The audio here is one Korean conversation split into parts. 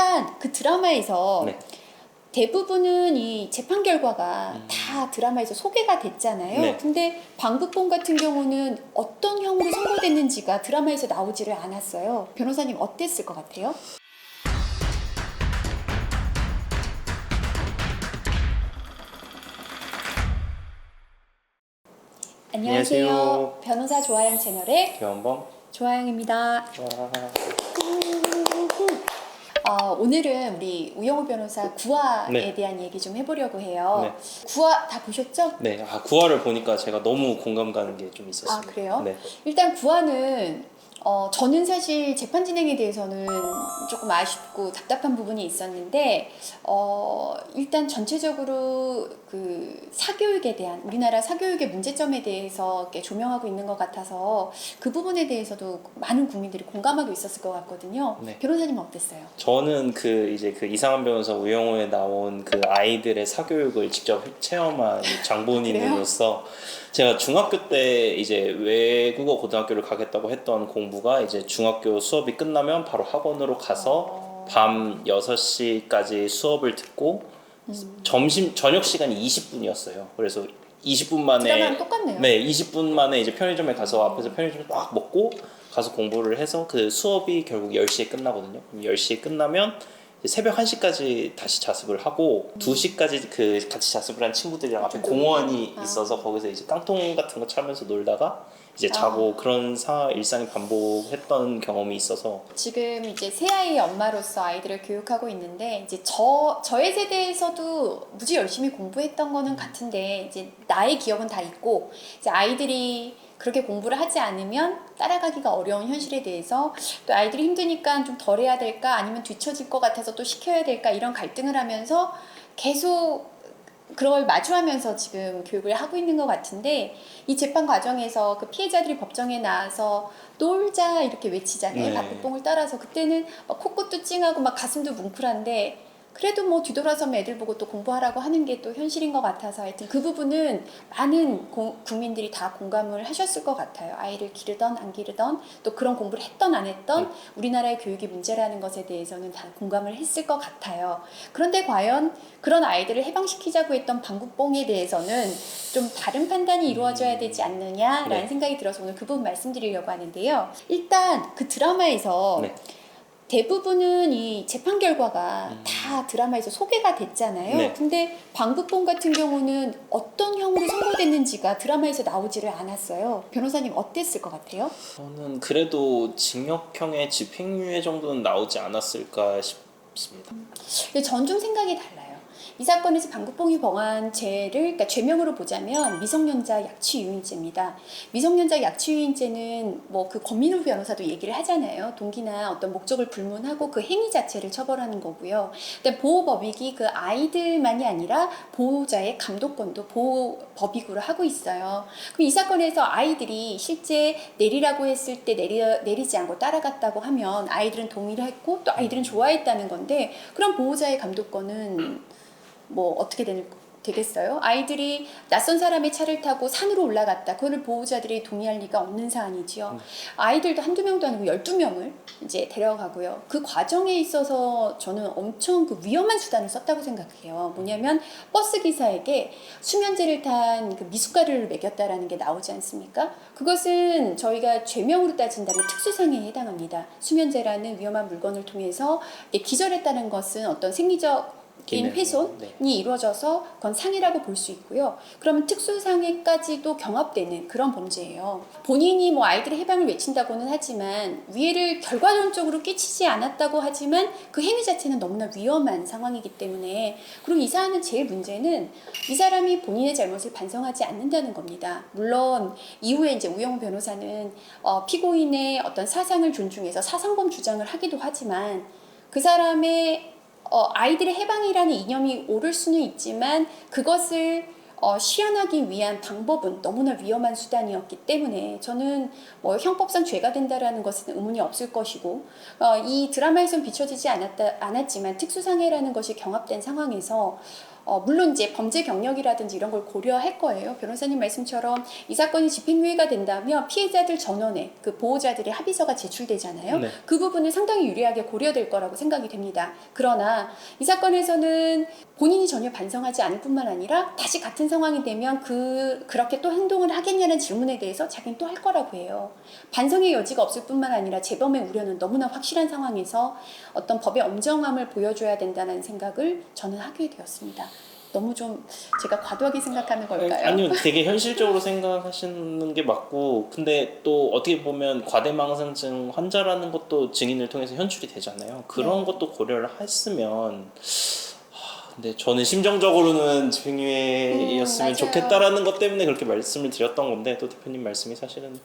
일단 그 드라마에서 네. 대부분은 이 재판 결과가 다 드라마에서 소개가 됐잖아요. 네. 근데 방북봉 같은 경우는 어떤 형으로 선고됐는지가 드라마에서 나오지를 않았어요. 변호사님 어땠을 것 같아요? 안녕하세요. 안녕하세요. 변호사 조아영 채널의 김원범. 조아영입니다. 오늘은 우리 우영우 변호사 구화에 네. 대한 얘기 좀 해보려고 해요. 네. 구화 다 보셨죠? 네, 9화를 보니까 제가 너무 공감 가는 게 좀 있었어요. 아, 그래요? 네. 일단 구화는 저는 사실 재판 진행에 대해서는 조금 아쉽고 답답한 부분이 있었는데 일단 전체적으로 그 사교육에 대한 우리나라 사교육의 문제점에 대해서 이렇게 조명하고 있는 것 같아서 그 부분에 대해서도 많은 국민들이 공감하고 있었을 것 같거든요. 네. 변호사님은 어땠어요? 저는 그 이상한 변호사 우영우에 나온 그 아이들의 사교육을 직접 체험한 장본인으로서 제가 중학교 때 이제 외국어 고등학교를 가겠다고 했던 공부가 이제 중학교 수업이 끝나면 바로 학원으로 가서 밤 6시까지 수업을 듣고 저녁 시간이 20분이었어요. 그래서 20분 만에 드라마랑 똑같네요. 네, 20분 만에 이제 편의점에 가서 앞에서 편의점 딱 먹고 가서 공부를 해서 그 수업이 결국 10시에 끝나거든요. 그럼 10시에 끝나면 새벽 1시까지 다시 자습을 하고 2시까지 그 같이 자습을 한 친구들이랑 앞에 공원이 있어서 거기서 이제 깡통 같은 거 차면서 놀다가 이제 자고 그런 일상이 반복했던 경험이 있어서 지금 이제 새 아이의 엄마로서 아이들을 교육하고 있는데 이제 저의 세대에서도 무지 열심히 공부했던 거는 같은데 이제 나의 기억은 다 있고 이제 아이들이 그렇게 공부를 하지 않으면 따라가기가 어려운 현실에 대해서 또 아이들이 힘드니까 좀 덜 해야 될까 아니면 뒤처질 것 같아서 또 시켜야 될까 이런 갈등을 하면서 계속 그걸 마주하면서 지금 교육을 하고 있는 것 같은데 이 재판 과정에서 그 피해자들이 법정에 나와서 놀자 이렇게 외치잖아요. 네. 박북봉을 따라서 그때는 막 코끝도 찡하고 막 가슴도 뭉클한데 그래도 뭐 뒤돌아서면 애들 보고 또 공부하라고 하는 게 또 현실인 것 같아서 하여튼 그 부분은 많은 국민들이 다 공감을 하셨을 것 같아요. 아이를 기르던 안 기르던 또 그런 공부를 했던 안 했던 우리나라의 교육이 문제라는 것에 대해서는 다 공감을 했을 것 같아요. 그런데 과연 그런 아이들을 해방시키자고 했던 방북봉에 대해서는 좀 다른 판단이 이루어져야 되지 않느냐라는 생각이 들어서 오늘 그 부분 말씀드리려고 하는데요. 일단 그 드라마에서 네. 대부분은 이 재판 결과가 다 드라마에서 소개가 됐잖아요. 네. 근데 방북봉 같은 경우는 어떤 형으로 선고됐는지가 드라마에서 나오지를 않았어요. 변호사님 어땠을 것 같아요? 저는 그래도 징역형의 집행유예 정도는 나오지 않았을까 싶습니다. 근데 전 좀 생각이 달라요. 이 사건에서 방북봉이 범한 죄를 그러니까 죄명으로 보자면 미성년자 약취유인죄입니다. 미성년자 약취유인죄는 뭐 그 권민우 변호사도 얘기를 하잖아요. 동기나 어떤 목적을 불문하고 그 행위 자체를 처벌하는 거고요. 근데 보호법익이 그 아이들만이 아니라 보호자의 감독권도 보호 법익으로 하고 있어요. 그럼 이 사건에서 아이들이 실제 내리라고 했을 때 내리지 않고 따라갔다고 하면 아이들은 동의를 했고 또 아이들은 좋아했다는 건데 그럼 보호자의 감독권은 뭐 어떻게 되겠어요? 아이들이 낯선 사람의 차를 타고 산으로 올라갔다. 그거를 보호자들이 동의할 리가 없는 사안이지요. 아이들도 한두 명도 아니고 12명을 이제 데려가고요. 그 과정에 있어서 저는 엄청 그 위험한 수단을 썼다고 생각해요. 뭐냐면 버스 기사에게 수면제를 탄 그 미숫가루를 먹였다라는 게 나오지 않습니까? 그것은 저희가 죄명으로 따진다면 특수상해에 해당합니다. 수면제라는 위험한 물건을 통해서 기절했다는 것은 어떤 생리적 훼손이 이루어져서 그건 상해라고 볼 수 있고요. 그러면 특수상해까지도 경합되는 그런 범죄예요. 본인이 뭐 아이들의 해방을 외친다고는 하지만 위해를 결과론적으로 끼치지 않았다고 하지만 그 행위 자체는 너무나 위험한 상황이기 때문에 그리고 이 사안은 제일 문제는 이 사람이 본인의 잘못을 반성하지 않는다는 겁니다. 물론 이후에 이제 우영우 변호사는 피고인의 어떤 사상을 존중해서 사상범 주장을 하기도 하지만 그 사람의 아이들의 해방이라는 이념이 옳을 수는 있지만 그것을 실현하기 위한 방법은 너무나 위험한 수단이었기 때문에 저는 뭐 형법상 죄가 된다라는 것은 의문이 없을 것이고 이 드라마에선 비춰지지 않았지만 특수상해라는 것이 경합된 상황에서 물론 이제 범죄 경력이라든지 이런 걸 고려할 거예요. 변호사님 말씀처럼 이 사건이 집행유예가 된다면 피해자들 전원에 그 보호자들의 합의서가 제출되잖아요. 네. 그 부분은 상당히 유리하게 고려될 거라고 생각이 됩니다. 그러나 이 사건에서는 본인이 전혀 반성하지 않을 뿐만 아니라 다시 같은 상황이 되면 그렇게 또 행동을 하겠냐는 질문에 대해서 자기는 또 할 거라고 해요. 반성의 여지가 없을 뿐만 아니라 재범의 우려는 너무나 확실한 상황에서 어떤 법의 엄정함을 보여줘야 된다는 생각을 저는 하게 되었습니다. 너무 좀 제가 과도하게 생각하는 걸까요? 아니요, 되게 현실적으로 생각하시는 게 맞고, 근데 또 어떻게 보면 과대망상증 환자라는 것도 증인을 통해서 현출이 되잖아요. 그런 네. 것도 고려를 했으면, 근데 저는 심정적으로는 집행유예였으면 맞아요. 좋겠다라는 것 때문에 그렇게 말씀을 드렸던 건데, 또 대표님 말씀이 사실은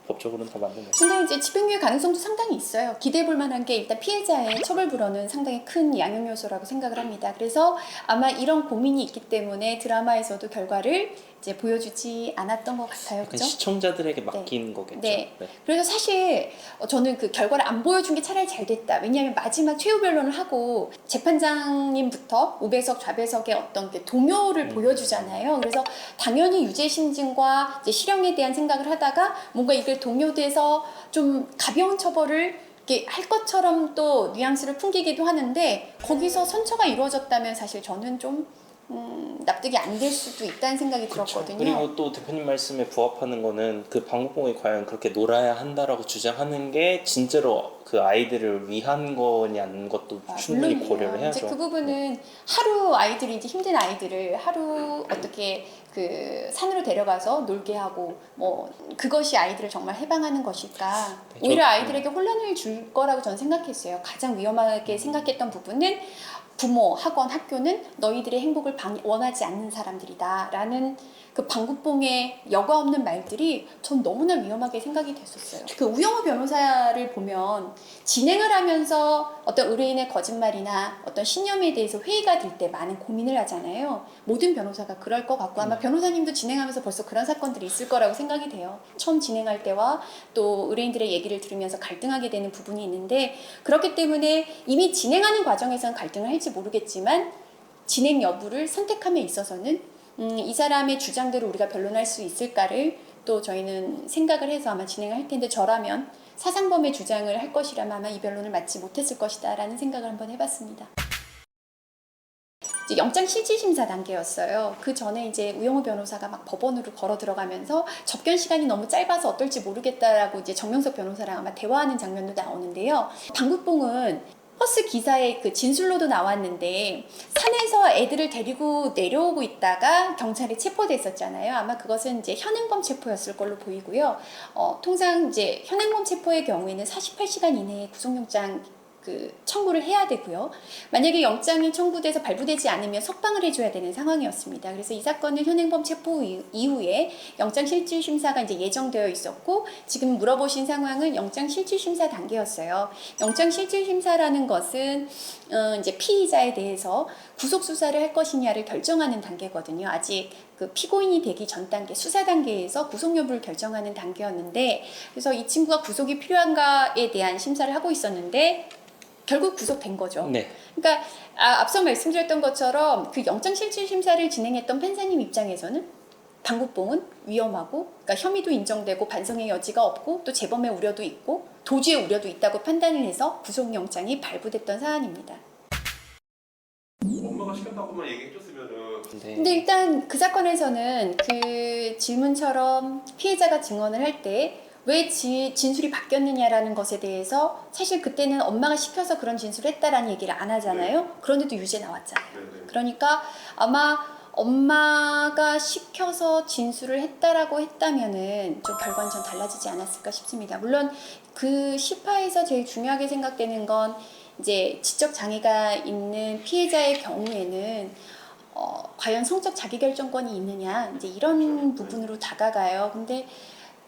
법적으로는 더 맞는 말씀. 근데 이제 집행유예 가능성도 상당히 있어요. 기대해 볼 만한 게 일단 피해자의 처벌 불허는 상당히 큰 양형 요소라고 생각을 합니다. 그래서 아마 이런 고민이 있기 때문에 드라마에서도 결과를 이제 보여주지 않았던 것 같아요. 약간 그죠? 시청자들에게 맡긴 거겠죠. 네. 그래서 사실 저는 그 결과를 안 보여준 게 차라리 잘 됐다. 왜냐하면 마지막 최후 변론을 하고 재판장님부터 우배석, 좌배석의 어떤 그 동요를 보여주잖아요. 그래서 당연히 유죄 심증과 이제 실형에 대한 생각을 하다가 뭔가 이걸 동요돼서 좀 가벼운 처벌을 이렇게 할 것처럼 또 뉘앙스를 풍기기도 하는데 거기서 선처가 이루어졌다면 사실 저는 좀 납득이 안 될 수도 있다는 생각이 들었거든요. 그리고 또 대표님 말씀에 부합하는 거는 그 방법봉이 과연 그렇게 놀아야 한다라고 주장하는 게 진짜로 그 아이들을 위한 거냐는 것도 충분히 물론이에요. 고려를 해야죠. 이제 그 부분은 하루 아이들이 이제 힘든 아이들을 하루 어떻게 그 산으로 데려가서 놀게 하고 뭐 그것이 아이들을 정말 해방하는 것일까? 네, 오히려 아이들에게 혼란을 줄 거라고 저는 생각했어요. 가장 위험하게 생각했던 부분은 부모, 학원, 학교는 너희들의 행복을 원하지 않는 사람들이다라는 그 방구뽕의 여과 없는 말들이 전 너무나 위험하게 생각이 됐었어요. 그 우영우 변호사를 보면 진행을 하면서 어떤 의뢰인의 거짓말이나 어떤 신념에 대해서 회의가 될 때 많은 고민을 하잖아요. 모든 변호사가 그럴 것 같고 아마 변호사님도 진행하면서 벌써 그런 사건들이 있을 거라고 생각이 돼요. 처음 진행할 때와 또 의뢰인들의 얘기를 들으면서 갈등하게 되는 부분이 있는데 그렇기 때문에 이미 진행하는 과정에서는 갈등을 할지 모르겠지만 진행 여부를 선택함에 있어서는 이 사람의 주장대로 우리가 변론할 수 있을까를 또 저희는 생각을 해서 아마 진행을 할 텐데 저라면 사상범의 주장을 할 것이라면 아마 이 변론을 맡지 못했을 것이다 라는 생각을 한번 해봤습니다. 이제 영장 실질심사 단계였어요. 그 전에 이제 우영우 변호사가 막 법원으로 걸어 들어가면서 접견 시간이 너무 짧아서 어떨지 모르겠다라고 이제 정명석 변호사랑 아마 대화하는 장면도 나오는데요. 방구뽕은 버스 기사의 그 진술로도 나왔는데 산에서 애들을 데리고 내려오고 있다가 경찰에 체포됐었잖아요. 아마 그것은 이제 현행범 체포였을 걸로 보이고요. 통상 이제 현행범 체포의 경우에는 48시간 이내에 구속영장 청구를 해야 되고요. 만약에 영장이 청구돼서 발부되지 않으면 석방을 해줘야 되는 상황이었습니다. 그래서 이 사건은 현행범 체포 이후에 영장실질심사가 이제 예정되어 있었고 지금 물어보신 상황은 영장실질심사 단계였어요. 영장실질심사라는 것은 이제 피의자에 대해서 구속수사를 할 것이냐를 결정하는 단계거든요. 아직 그 피고인이 되기 전 단계, 수사 단계에서 구속 여부를 결정하는 단계였는데 그래서 이 친구가 구속이 필요한가에 대한 심사를 하고 있었는데 결국 구속된 거죠. 네. 그러니까 앞서 말씀드렸던 것처럼 그 영장실질심사를 진행했던 판사님 입장에서는 방구뽕은 위험하고 그러니까 혐의도 인정되고 반성의 여지가 없고 또 재범의 우려도 있고 도주의 우려도 있다고 판단을 해서 구속영장이 발부됐던 사안입니다. 엄마가 시켰다고만 얘기해줬으면은. 근데 일단 그 사건에서는 그 질문처럼 피해자가 증언을 할 때 왜 진술이 바뀌었느냐라는 것에 대해서 사실 그때는 엄마가 시켜서 그런 진술을 했다라는 얘기를 안 하잖아요. 그런데도 유죄 나왔잖아요. 그러니까 아마 엄마가 시켜서 진술을 했다라고 했다면은 좀 결과는 전 달라지지 않았을까 싶습니다. 물론 그 시파에서 제일 중요하게 생각되는 건 이제 지적 장애가 있는 피해자의 경우에는 과연 성적 자기결정권이 있느냐 이제 이런 부분으로 다가가요. 근데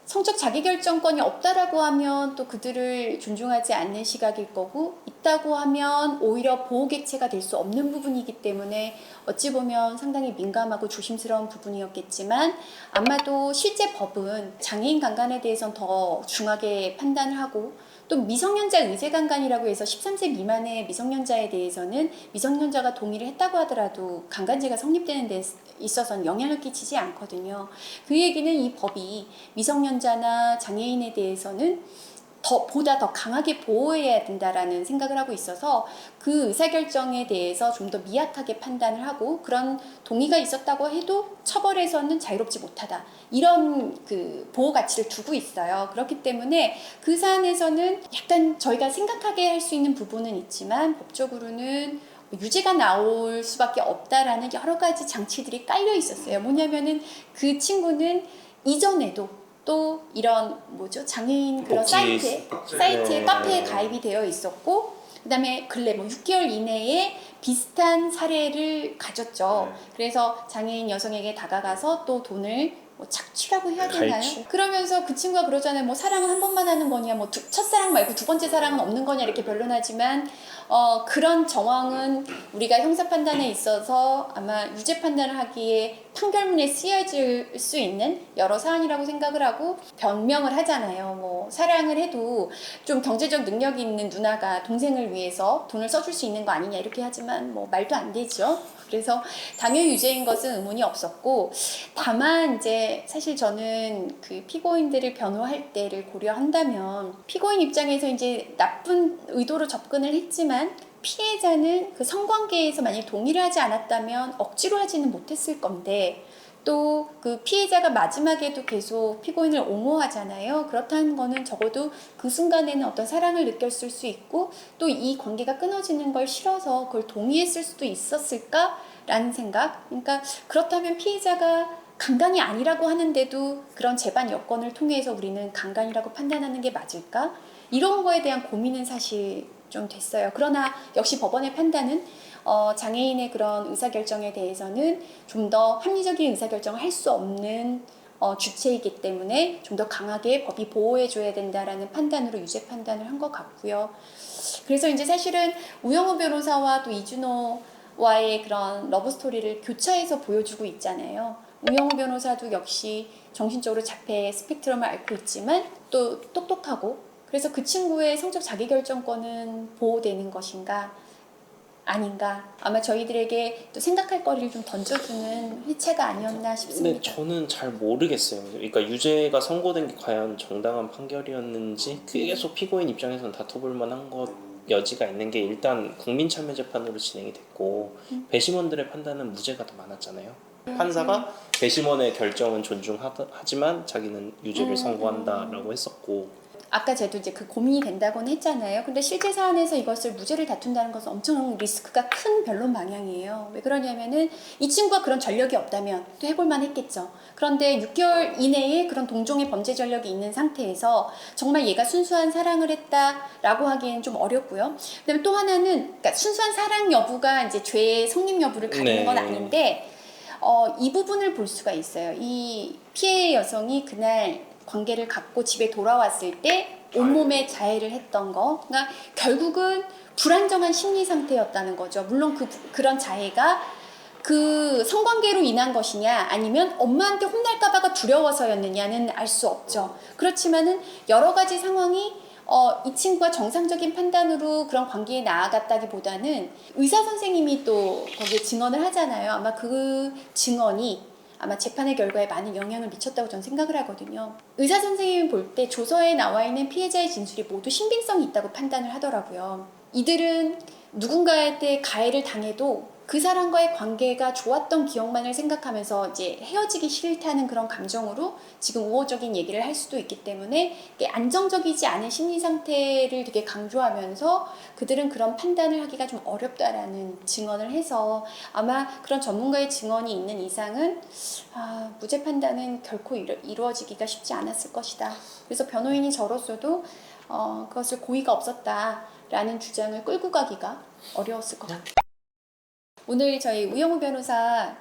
성적 자기결정권이 없다라고 하면 또 그들을 존중하지 않는 시각일 거고 있다고 하면 오히려 보호객체가 될 수 없는 부분이기 때문에 어찌 보면 상당히 민감하고 조심스러운 부분이었겠지만 아마도 실제 법은 장애인 강간에 대해서는 더 중하게 판단을 하고 또 미성년자 의제강간이라고 해서 13세 미만의 미성년자에 대해서는 미성년자가 동의를 했다고 하더라도 강간죄가 성립되는 데 있어서는 영향을 끼치지 않거든요. 그 얘기는 이 법이 미성년자나 장애인에 대해서는 보다 더 강하게 보호해야 된다라는 생각을 하고 있어서 그 의사결정에 대해서 좀 더 미약하게 판단을 하고 그런 동의가 있었다고 해도 처벌에서는 자유롭지 못하다. 이런 그 보호 가치를 두고 있어요. 그렇기 때문에 그 사안에서는 약간 저희가 생각하게 할 수 있는 부분은 있지만 법적으로는 유죄가 나올 수밖에 없다라는 여러 가지 장치들이 깔려 있었어요. 뭐냐면은 그 친구는 이전에도 또 이런 장애인 그런 복지, 사이트에 네. 카페에 가입이 되어 있었고 그다음에 근래 6개월 이내에 비슷한 사례를 가졌죠. 네. 그래서 장애인 여성에게 다가가서 또 돈을 착취라고 해야 되나요? 갈취? 그러면서 그 친구가 그러잖아요. 사랑은 한 번만 하는 거냐, 첫사랑 말고 두 번째 사랑은 없는 거냐 이렇게 변론하지만 그런 정황은 우리가 형사 판단에 있어서 아마 유죄 판단을 하기에 판결문에 쓰여질 수 있는 여러 사안이라고 생각을 하고 변명을 하잖아요. 사랑을 해도 좀 경제적 능력이 있는 누나가 동생을 위해서 돈을 써줄 수 있는 거 아니냐 이렇게 하지만 말도 안 되죠. 그래서 당연히 유죄인 것은 의문이 없었고 다만 이제 사실 저는 그 피고인들을 변호할 때를 고려한다면 피고인 입장에서 이제 나쁜 의도로 접근을 했지만 피해자는 그 성관계에서 만약 동의를 하지 않았다면 억지로 하지는 못했을 건데 또 그 피해자가 마지막에도 계속 피고인을 옹호하잖아요. 그렇다는 거는 적어도 그 순간에는 어떤 사랑을 느꼈을 수 있고 또 이 관계가 끊어지는 걸 싫어서 그걸 동의했을 수도 있었을까라는 생각. 그러니까 그렇다면 피해자가 강간이 아니라고 하는데도 그런 재반 여건을 통해서 우리는 강간이라고 판단하는 게 맞을까? 이런 거에 대한 고민은 사실 좀 됐어요. 그러나 역시 법원의 판단은 장애인의 그런 의사결정에 대해서는 좀 더 합리적인 의사결정을 할 수 없는 주체이기 때문에 좀 더 강하게 법이 보호해줘야 된다라는 판단으로 유죄 판단을 한 것 같고요. 그래서 이제 사실은 우영우 변호사와 또 이준호와의 그런 러브 스토리를 교차해서 보여주고 있잖아요. 우영우 변호사도 역시 정신적으로 자폐 스펙트럼을 앓고 있지만 또 똑똑하고 그래서 그 친구의 성적 자기결정권은 보호되는 것인가 아닌가 아마 저희들에게 또 생각할 거리를 좀 던져주는 회차가 아니었나 근데 싶습니다. 저는 잘 모르겠어요. 그러니까 유죄가 선고된 게 과연 정당한 판결이었는지 계속 피고인 입장에서는 다퉈볼 만한 것 여지가 있는 게 일단 국민참여재판으로 진행이 됐고 배심원들의 판단은 무죄가 더 많았잖아요. 판사가 배심원의 결정은 존중하지만 자기는 유죄를 선고한다라고 했었고 아까 저도 이제 그 고민이 된다고는 했잖아요. 근데 실제 사안에서 이것을 무죄를 다툰다는 것은 엄청 리스크가 큰 변론 방향이에요. 왜 그러냐면은 이 친구가 그런 전력이 없다면 또 해볼만 했겠죠. 그런데 6개월 이내에 그런 동종의 범죄 전력이 있는 상태에서 정말 얘가 순수한 사랑을 했다라고 하기엔 좀 어렵고요. 그다음에 또 하나는 그러니까 순수한 사랑 여부가 이제 죄의 성립 여부를 가리는 건 아닌데 이 부분을 볼 수가 있어요. 이 피해 여성이 그날 관계를 갖고 집에 돌아왔을 때 온몸에 자해를 했던 거. 그러니까 결국은 불안정한 심리 상태였다는 거죠. 물론 그런 자해가 그 성관계로 인한 것이냐 아니면 엄마한테 혼날까봐가 두려워서였느냐는 알 수 없죠. 그렇지만은 여러 가지 상황이 이 친구가 정상적인 판단으로 그런 관계에 나아갔다기보다는 의사 선생님이 또 거기에 증언을 하잖아요. 아마 그 증언이 아마 재판의 결과에 많은 영향을 미쳤다고 저는 생각을 하거든요. 의사 선생님이 볼 때 조서에 나와 있는 피해자의 진술이 모두 신빙성이 있다고 판단을 하더라고요. 이들은 누군가한테 가해를 당해도 그 사람과의 관계가 좋았던 기억만을 생각하면서 이제 헤어지기 싫다는 그런 감정으로 지금 우호적인 얘기를 할 수도 있기 때문에 안정적이지 않은 심리 상태를 되게 강조하면서 그들은 그런 판단을 하기가 좀 어렵다라는 증언을 해서 아마 그런 전문가의 증언이 있는 이상은 무죄 판단은 결코 이루어지기가 쉽지 않았을 것이다. 그래서 변호인이 저로서도 그것을 고의가 없었다라는 주장을 끌고 가기가 어려웠을 것 같아요. 오늘 저희 우영우 변호사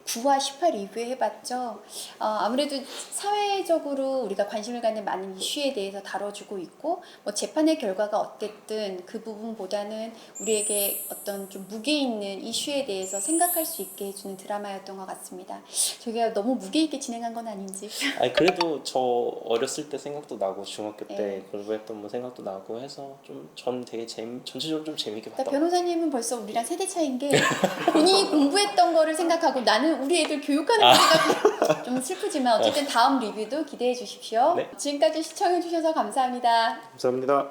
9화 10화 리뷰해봤죠. 아무래도 사회적으로 우리가 관심을 갖는 많은 이슈에 대해서 다뤄주고 있고 뭐 재판의 결과가 어땠든 그 부분보다는 우리에게 어떤 좀 무게 있는 이슈에 대해서 생각할 수 있게 해주는 드라마였던 것 같습니다. 저희가 너무 무게 있게 진행한 건 아닌지. 아니 그래도 저 어렸을 때 생각도 나고 중학교 때 네. 공부했던 뭐 생각도 나고 해서 좀 전 되게 전체적으로 좀 재밌게 그러니까 봤던 것 변호사님은 벌써 우리랑 세대 차이인 게 본인이 공부했던 거를 생각하고 나는 우리 애들 교육하는 거 생각해. 좀 슬프지만 어쨌든 다음 리뷰도 기대해 주십시오. 네. 지금까지 시청해 주셔서 감사합니다. 감사합니다.